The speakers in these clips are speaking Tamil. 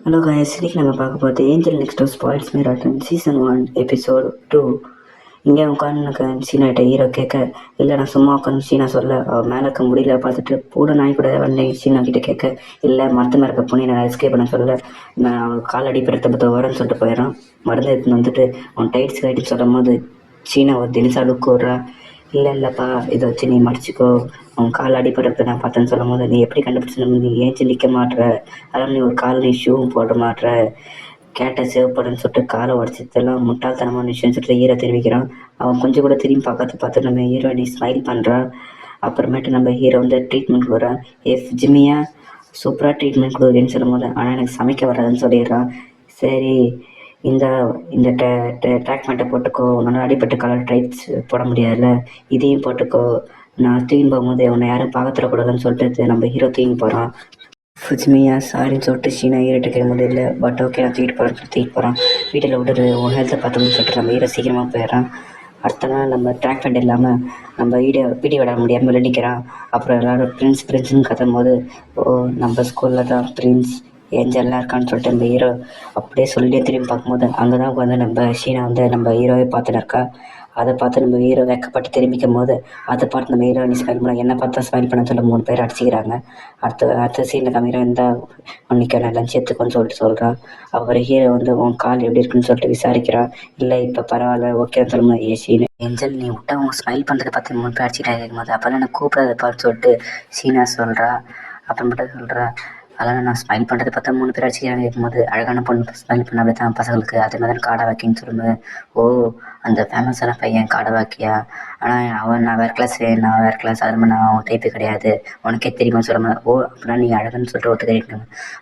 ஹலோ guys, இன்னைக்கு நம்ம பார்க்க போகிறது angel next door spoils me rotten season 1 episode 2. இங்கே உட்காந்து சீனாட்ட ஹீரோ கேட்க, இல்லை நான் சும்மா உட்காந்து சீனா சொல்ல அவள் மேலே இருக்க முடியல பார்த்துட்டு பூட நாய் கூட வந்தேன் சீனா கிட்ட கேட்க, இல்லை மரத்து மேலே இருக்க பொண்ணை நான் எஸ்கேப் பண்ண சொல்ல நான் அவள் கால் அடிப்படுத்த பற்ற வரேன்னு சொல்லிட்டு போயிடறான். மருந்து எடுத்துன்னு வந்துட்டு அவன் டைட்ஸ் கைட்டுன்னு சொல்லும் போது சீனா ஒரு தினிசா லுக்கு விட்றா. இல்லைப்பா இதை வச்சு நீ மடிச்சிக்கோ, அவன் கால் அடிப்படுறத நான் பார்த்தேன்னு சொல்லும் போது நீ எப்படி கண்டுபிடிச்சு நீ ஏஞ்சி நிற்க மாட்டுற, அதெல்லாம் நீ ஒரு கால் நீ ஷூவும் போட மாட்டுற, கேட்டை சேவ் பண்ணுன்னு சொல்லிட்டு காலை உடச்சதெல்லாம் முட்டாள்தனமான விஷயம்னு சொல்லிட்டு ஹீரோ தெரிவிக்கிறான். அவன் கொஞ்சம் கூட திரும்பி பார்த்து நம்ம ஹீரோ நீ ஸ்மைல் பண்ணுறா. அப்புறமேட்டு நம்ம ஹீரோ வந்து ட்ரீட்மெண்ட் கொடுக்குறான். ஜிம்மியா சூப்பராக ட்ரீட்மெண்ட் கொடுக்குறேன்னு சொல்லும் போது ஆனால் எனக்கு சமைக்க வராதுன்னு சொல்லிடுறான். சரி இந்த இந்த ட்ராக்மெண்ட்டை போட்டுக்கோ, உன்னால் அடிப்பட்ட கலர் டைட்ஸ் போட முடியாதுல்ல, இதையும் போட்டுக்கோ, நான் தூங்கி போகும்போது உன்னை யாரும் பார்த்துடக்கூடாதுன்னு சொல்லிட்டு நம்ம ஹீரோ தூங்கி போகிறான். ஃபுஜிமியா சாரின்னு சொல்லிட்டு சீனா ஹீரோட்ட கேட்க முடியல, பட் ஓகே நான் தூக்கிட்டு போகிறான். வீட்டில் விட்டுட்டு உன் ஹெல்த்தை பார்த்துன்னு சொல்லிட்டு நம்ம ஹீரோ சீக்கிரமாக போயிடுறான். அடுத்த நாள் நம்ம ட்ராக் பேண்ட் இல்லாமல் நம்ம வீடியோ விட முடியாமல் நிற்கிறான். அப்புறம் எல்லோரும் பிரின்ஸ்னு கத்தும் போது, ஓ நம்ம ஸ்கூலில் தான் பிரின்ஸ் ஏஞ்சல்லாம் இருக்கான்னு சொல்லிட்டு நம்ம ஹீரோ அப்படியே சொல்லியே திரும்பி பார்க்கும்போது அங்கே தான் உட்காந்து நம்ம ஷீனா வந்து நம்ம ஹீரோவே பார்த்துன்னு இருக்கா. அதை பார்த்து நம்ம ஹீரோ வெக்கப்பட்டு திரும்பிக்கும் போது அதை பார்த்து நம்ம ஹீரோ நீ ஸ்மைல் பண்ண, என்னை பார்த்தா ஸ்மைல் பண்ண சொல்ல 3 பேர் அடிச்சிக்கிறாங்க. அடுத்த சீனில் நம்ம ஹீரோ இந்த உன்னைக்கான லஞ்ச் எடுத்துக்கோன்னு சொல்கிறான். அப்புறம் ஹீரோ வந்து உன் கால் எப்படி இருக்குன்னு சொல்லிட்டு விசாரிக்கிறான். இல்லை இப்போ பரவாயில்ல ஓகேன்னு சொல்லும்போது சீனு ஏஞ்சல் நீ விட்டா அவங்க ஸ்மைல் பண்ணுறதை பார்த்து 3 பேர் அடிச்சிட்டாங்க கேட்கும்போது அப்போல்லாம் நான் கூப்பிடாதப்பான்னு சொல்லிட்டு சீனா சொல்கிறா. அப்புறமேட்டு சொல்கிறா, அதெல்லாம் நான் ஸ்மைல் பண்ணுறதை பார்த்தா 3 பேர் அடிச்சிக்கிறாங்க கேட்கும்போது அழகான பொண்ணு ஸ்மைல் பண்ண அப்படி தான் பசங்களுக்கு அதே மாதிரி காடை வாக்கின்னு சொல்லும்போது, ஓ அந்த ஃபேமஸான பையன் காடை வாக்கியா, ஆனால் நான் வேறு கிளாஸ் அது மாதிரி நான் அவன் டைப்பு கிடையாது, உனக்கே தெரியுமான்னு சொல்லும்போது, ஓ அப்படின்னா நீ அழகுன்னு சொல்லிட்டு ஒத்துக்கிட்டு,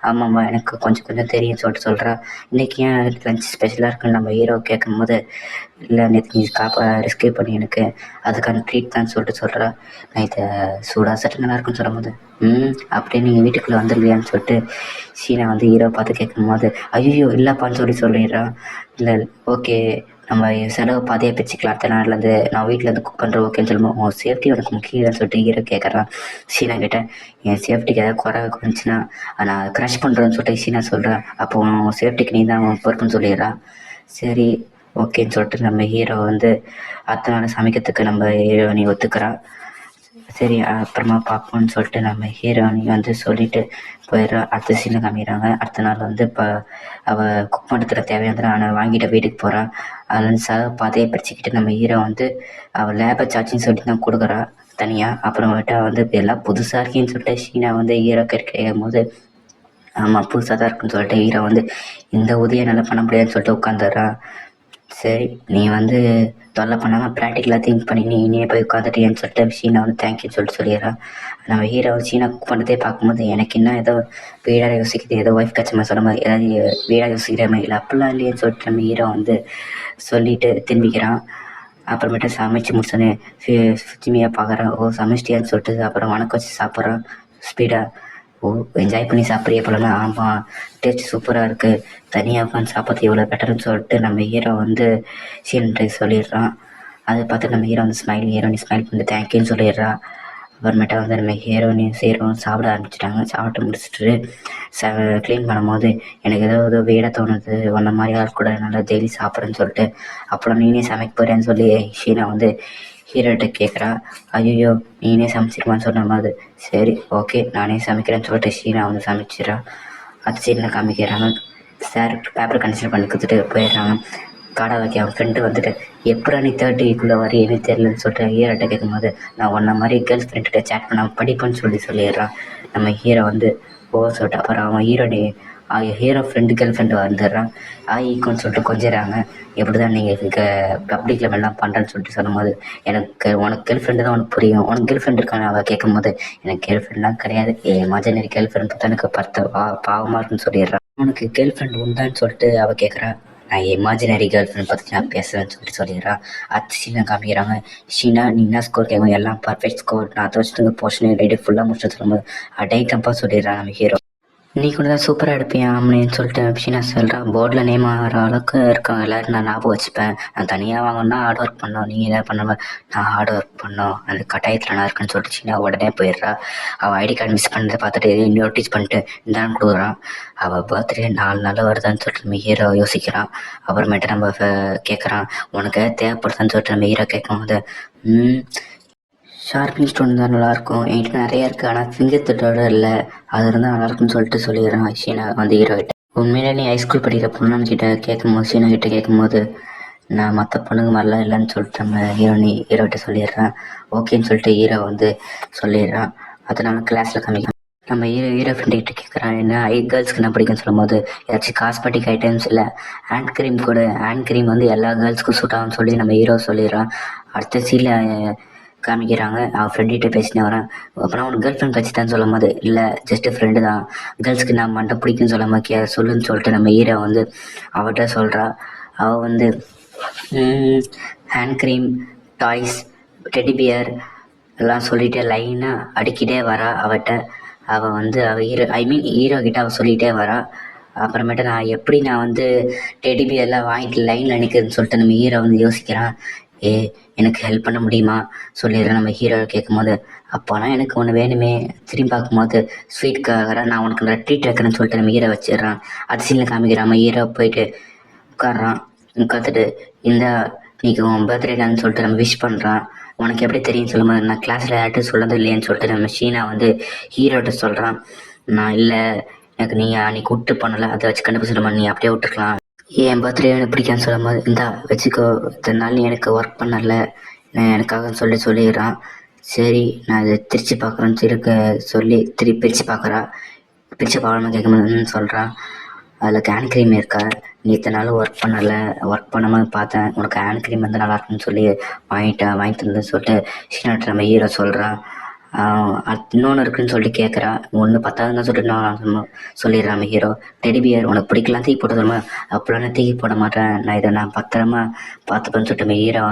ஆமாம்மா எனக்கு கொஞ்சம் தெரியும்னு சொல்லிட்டு சொல்கிறா. இன்றைக்கி ஏன் லஞ்ச் ஸ்பெஷலாக இருக்குன்னு நம்ம ஹீரோ கேட்கும்போது, இல்லை நேற்று நீ ரெஸ்கியூ பண்ணி எனக்கு அதுக்கான ட்ரீட் தான் சொல்லிட்டு சொல்கிறா. நான் இதை சூடாக சட்டு நல்லா இருக்குன்னு சொல்லும்போது, அப்படியே நீங்கள் வீட்டுக்குள்ளே வந்துடலையான்னு சொல்லிட்டு சீனா வந்து ஹீரோ பார்த்து கேட்கும்போது, ஐயோ இல்லைப்பான்னு சொல்லிடுறான். இல்லை ஓகே நம்ம செலவு பாதையை பிரிச்சுக்கலாம், அடுத்த நாள்லேருந்து நான் வீட்டிலேருந்து குக் பண்ணுறேன் ஓகேன்னு சொல்லும்போது, உன் சேஃப்டி உனக்கு முக்கியம்னு சொல்லிட்டு ஹீரோ கேட்குறான். சீனா கிட்ட என் சேஃப்டிக்கு ஏதாவது குறை வந்துச்சுன்னா நான் க்ரஷ் பண்ணுறேன்னு சொல்லிட்டு சீனா சொல்கிறேன். அப்போ உன் சேஃப்டிக்கு நீ தான் பொறுப்புன்னு சொல்லிடுறான். சரி ஓகேன்னு சொல்லிட்டு நம்ம ஹீரோ வந்து அடுத்த நாள் சமைக்கிறதுக்கு நம்ம ஹீரோயினி ஒத்துக்கிறான். சரி அப்புறமா பார்ப்போம்னு சொல்லிட்டு நம்ம ஹீரோயினி வந்து சொல்லிட்டு போயிடுறா. அடுத்த சீனை காமிக்கிறாங்க. அடுத்த நாள் வந்து இப்போ அவள் குக் பண்ணுறதுக்கு தேவையான அவனை வாங்கிட்டு வீட்டுக்கு போகிறான். அதில் பாதையை பிரிச்சுக்கிட்டு நம்ம ஹீரோ வந்து அவள் லேபர் சார்ஜின்னு சொல்லிட்டு தான் கொடுக்குறா தனியாக. அப்புறமேட்டா வந்து எல்லாம் புதுசாக இருக்கேன்னு சொல்லிட்டு ஷீனா வந்து ஹீரோ கேட்கும் போது, ஆமாம் புதுசாக தான் இருக்குன்னு சொல்லிட்டு ஹீரோ வந்து இந்த உதவியை நல்லா பண்ண முடியாதுன்னு சொல்லிட்டு உட்காந்துடுறான். சரி நீ வந்து தொல்லை பண்ணாமல் ப்ராக்டிக்கலாக திங்க் பண்ணி நீ போய் உட்காந்துட்டேன்னு சொல்லிட்டு ஷீனா வந்து தேங்க்யூன்னு சொல்லிடுறான். நம்ம ஹீரோ சீனா குக் பண்ணுறதே பார்க்கும்போது எனக்கு என்ன ஏதோ வீடாக யோசிக்குது, ஏதோ ஒய்ஃப் கட்சமாக சொல்ல மாதிரி ஏதாவது வீடாக யோசிக்கிற மாதிரி இல்லை அப்படிலாம் இல்லையேன்னு சொல்லிட்டு நம்ம ஹீரோ வந்து சொல்லிட்டு திரும்பிக்கிறான். அப்புறமேட்டு சமைச்சு முடிச்சோன்னே ஜிம்மியாக பார்க்குறான். ஓ சமைச்சிட்டியான்னு சொல்லிட்டு அப்புறம் வணக்கம் வச்சு சாப்பிட்றான் ஸ்பீடாக. ஓ என்ஜாய் பண்ணி சாப்பிட்றிய போலனா, ஆமாம் டேஸ்ட் சூப்பராக இருக்குது, தனியாக உட்காந்து சாப்பிட்றது எவ்வளோ பெட்டர்னு சொல்லிட்டு நம்ம ஹீரோ வந்து சீன்ட்டு சொல்லிடுறான். அதை பார்த்து நம்ம ஹீரோ வந்து ஹீரோனி ஸ்மைல் பண்ணி தேங்க்யூன்னு சொல்லிடுறா. அப்புறமேட்டா வந்து நம்ம ஹீரோவும் சாப்பிட ஆரம்பிச்சிட்டாங்க. சாப்பிட்டு முடிச்சுட்டு க்ளீன் பண்ணும்போது எனக்கு ஏதோ வீடாக தோணுது, உன்ன மாதிரி ஆள் கூட நல்லா டெய்லி சாப்பிட்றேன்னு சொல்லிட்டு, அப்புறம் நீனே சமைக்க போகிறேன்னு சொல்லி ஷீனா வந்து ஹீரோட்ட கேட்குறா. ஐயோ நீனே சமைச்சிருமான்னு சொன்ன மாதிரி, சரி ஓகே நானே சமைக்கிறேன்னு சொல்லிட்டு ஷீனா வந்து சமைச்சிடறா. அது சீனில் காமிக்கிறாங்க. சார் பேப்பர் கன்சிடர் பண்ணி கொடுத்துட்டு போயிடுறாங்க. காடை வைக்க அவன் ஃப்ரெண்டு வந்துட்டு, எப்படா நீ 30க்குள்ளே வரையே தெரியலன்னு சொல்லிட்டு ஹீரோட்ட கேட்கும்போது, நான் உன்ன மாதிரி கேர்ள் ஃப்ரெண்ட்கிட்ட சேட் பண்ண படிப்பேன்னு சொல்லிடுறான். நம்ம ஹீரோ வந்து சொல்லிட்டு அப்புறம் அவன் ஹீரோ ஃப்ரெண்டு கேர்ள் ஃப்ரெண்டு வந்துடுறான். ஈக்குன்னு சொல்லிட்டு கொஞ்சிறாங்க. எப்படி தான் நீங்கள் பப்ளிக் லெவல்லாம் பண்ணுறேன்னு சொல்லிட்டு சொல்லும்போது, உனக்கு கேர்ள் ஃப்ரெண்டு தான் உனக்கு புரியும், உனக்கு கேர்ள் ஃப்ரெண்ட் இருக்கான்னு அவள் கேட்கும்போது, எனக்கு கேர்ள் ஃப்ரெண்ட்லாம் கிடையாது, இமேஜினரி கேர்ள் ஃப்ரெண்ட் பார்த்தா எனக்கு பாவமாக இருக்குன்னு சொல்லிடுறான். உனக்கு கேர்ள் ஃப்ரெண்ட் உண்டான்னு சொல்லிட்டு அவள் கேட்குறா. நான் இமேஜினரி கேர்ள் ஃப்ரெண்ட் பார்த்து நான் பேசுவேன்னு சொல்லிட்டு சொல்லிடுறான். அடுத்து சீனா காமிக்கிறாங்க. ஷீனா நீ என்ன ஸ்கோர் கேட்கும், எல்லாம் பர்ஃபெக்ட் ஸ்கோர், நான் 10 வருஷத்துக்கு போர்ஷன் ரைட்டு ஃபுல்லாக முடிச்சு சொல்லும்போது அடைக்கப்பா சொல்லிடுறான் நம்ம ஹீரோ. நீ கூட தான் சூப்பராக எடுப்பியா அப்படின்னு சொல்லிட்டு ஷீனா சொல்கிறான். போர்டில் நேம் ஆகிற அளவுக்கு இருக்காங்க எல்லோரும் நான் ஞாபகம் வச்சுப்பேன். நான் தனியாக வாங்கணும்னா ஹார்ட் ஒர்க் பண்ணோம், நீ எதாவது பண்ணுவேன், நான் ஹார்ட் ஒர்க் பண்ணோம், அந்த கட்டாயத்தில் நான் இருக்குன்னு சொல்லிட்டு ஷீனா உடனே போயிடுறா. அவள் ஐடி கார்டு மிஸ் பண்ணுறதை பார்த்துட்டு நோட்டீஸ் பண்ணிட்டு இந்தான்னு கொடுக்குறான். அவள் பர்த்டே 4 நாள் வருதான்னு சொல்லிட்டு நம்ம ஹீரோ யோசிக்கிறான். அப்புறமேட்டு நம்ம கேட்குறான், உனக்கு தேவைப்படுதான்னு சொல்லிட்டு நம்ம ஹீரோ கேட்கும்போது ஷார்ப்பிங் ஸ்டோன் தான் நல்லாயிருக்கும், என்கிட்ட நிறையா இருக்குது, ஆனால் ஃபிங்கர் திட்டோட இல்லை, அது இருந்தால் நல்லாயிருக்குன்னு சொல்லிட்டு சொல்லிடுறான் ஷீனா வந்து ஹீரோ கிட்ட. உண்மையிலே நீ ஹைஸ்கூல் படிக்கிற பொண்ணுன்னு கிட்ட கேட்கும்போது ஷீனா கிட்ட கேட்கும்போது நான் மற்ற பொண்ணுங்க மாதிரிலாம் இல்லைன்னு சொல்லிட்டு நம்ம ஹீரோகிட்ட சொல்லிடுறான். ஓகேன்னு சொல்லிட்டு ஹீரோ வந்து சொல்லிடுறான். அதனால கிளாஸில் காமிக்கலாம். நம்ம ஹீரோ ஃப்ரெண்டுக்கிட்ட கேட்குறான், என்ன கேர்ள்ஸ்க்கு என்ன பிடிக்குன்னு சொல்லும்போது ஏதாச்சும் காஸ்மெட்டிக் ஐட்டம்ஸ் இல்லை ஹேண்ட் க்ரீம் கூட, ஹேண்ட் க்ரீம் வந்து எல்லா கேர்ள்ஸ்க்கும் சூட் ஆகும்னு சொல்லி நம்ம ஹீரோ சொல்லிடுறான். அடுத்த சீனில் காமிக்கிறாங்க. அவன் ஃப்ரெண்டுகிட்ட பேசினே வரான். அப்புறம் அவனுக்கு கேர்ள் ஃப்ரெண்ட் வச்சு தான் சொல்லும் போது இல்லை ஜஸ்ட்டு ஃப்ரெண்டு தான், கேர்ள்ஸ்க்கு நான் மட்டும் பிடிக்குன்னு சொல்லாமல் சொல்லுன்னு சொல்லிட்டு நம்ம ஹீரோ வந்து அவட்ட சொல்கிறா. அவள் வந்து hand cream, toys, teddy bear எல்லாம் சொல்லிகிட்டே லைனாக அடிக்கிட்டே வரா அவட்ட. அவள் வந்து அவள் ஹீரோ கிட்ட அவள் சொல்லிகிட்டே வரா. அப்புறமேட்டு நான் வந்து டெடி பியர்லாம் வாங்கிட்டு லைனில் நிற்கிறதுன்னு சொல்லிட்டு நம்ம ஹீரோ வந்து யோசிக்கிறான். எனக்கு ஹெல்ப் பண்ண முடியுமா சொல்லிடுறேன் நம்ம ஹீரோ கேட்கும்போது. அப்போனா எனக்கு ஒன்று வேணுமே, திரும்பி பார்க்கும்போது ஸ்வீட்காக நான் உனக்கு ட்ரீட் வைக்கிறேன்னு சொல்லிட்டு நம்ம ஹீரோ வச்சிடுறான். அது சீனில் காமிக்கிறான். ஹீரோ போயிட்டு உட்காடுறான். உட்காந்துட்டு இந்த நீக்கு உன் பர்த்டேடான்னு சொல்லிட்டு நம்ம விஷ் பண்ணுறான். உனக்கு எப்படி தெரியும் சொல்லும்போது நான் கிளாஸில் யார்ட்டும் சொல்லது இல்லையேன்னு சொல்லிட்டு நம்ம ஷீனா வந்து ஹீரோட்ட சொல்கிறான். நான் இல்லை, எனக்கு நீங்கள் அன்றைக்கி விட்டு பண்ணலை, அதை வச்சு கண்டுபிடிச்சிடுமா, நீ அப்படியே விட்டுருக்கலாம், என் பர்த்டே எனக்கு பிடிக்கான்னு சொல்லும்போது இந்தா வச்சுக்கோ, இத்தனை நாள் நீ எனக்கு ஒர்க் பண்ணலை, நான் எனக்காக சொல்லிடுறான். சரி நான் அதை பிரித்து பார்க்குறேன்னு சொல்லி பிரித்து பார்க்குறா. பிரித்து பார்க்கணும்னு கேட்கும்போது சொல்கிறான். அதில் ஹேண்ட் க்ரீம் இருக்கா, நீ இத்தனை நாள் ஒர்க் பண்ணாமல் பார்த்தேன், உனக்கு ஹேண்ட் க்ரீம் வந்து நல்லாயிருக்குன்னு சொல்லி வாங்கி தந்தேன்னு சொல்லிட்டு ஷீனாட்ட நம்ம ஹீரோ சொல்கிறான். இன்னொன்று இருக்குன்னு சொல்லிட்டு கேட்குறா. ஒன்று பத்தாதுன்னு சொல்லிட்டு நான் சொல்லிடுறான் நம்ம ஹீரோ. டெடி பியர் உனக்கு பிடிக்கலாம் தூக்கி போட சொல்லுமா, அப்போலாம் நான் தூக்கி போட மாட்டேன், நான் பத்திரமா பார்த்துப்பேன்னு சொல்லிட்டு நம்ம ஹீரோ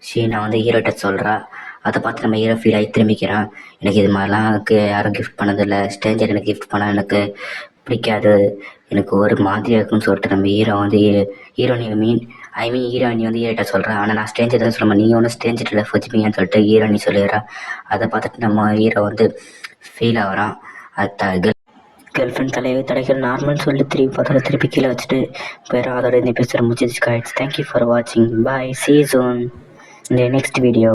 ஷீனா வந்து ஹீரோட்ட சொல்கிறா. அதை பார்த்து நம்ம ஹீரோ ஃபீல் ஆகி திரும்பிக்கிறான். எனக்கு இது மாதிரிலாம் யாரும் கிஃப்ட் பண்ணதில்லை, ஸ்ட்ரேஞ்சர் எனக்கு கிஃப்ட் பண்ணால் எனக்கு பிடிக்காது, எனக்கு ஒரு மாதிரியாக இருக்குன்னு சொல்லிட்டு நம்ம ஹீரோ வந்து ஹீரோயினி வந்து ஹீரோட்ட சொல்கிறேன். ஆனால் நான் ஸ்ட்ரேஞ்சர் தான் சொல்லுவேன், நீங்கள் ஒன்றும் ஸ்ட்ரேஞ்சர் இல்லை ஃபுஜ்மியான்னு சொல்லிட்டு ஹீரோயினி சொல்லிடுறா. அதை பார்த்துட்டு நம்ம ஹீரோ வந்து ஃபீல் ஆகிறான். அது கேர்ள் ஃப்ரெண்ட் தலையை தடைக்கிற நார்மல்னு சொல்லிட்டு திருப்பி கீழே வச்சுட்டு போயிடும். அதோட இந்த எபிசோட் முடிச்சிச்சு. தேங்க்யூ ஃபார் வாட்சிங், பாய், see you soon in the next video.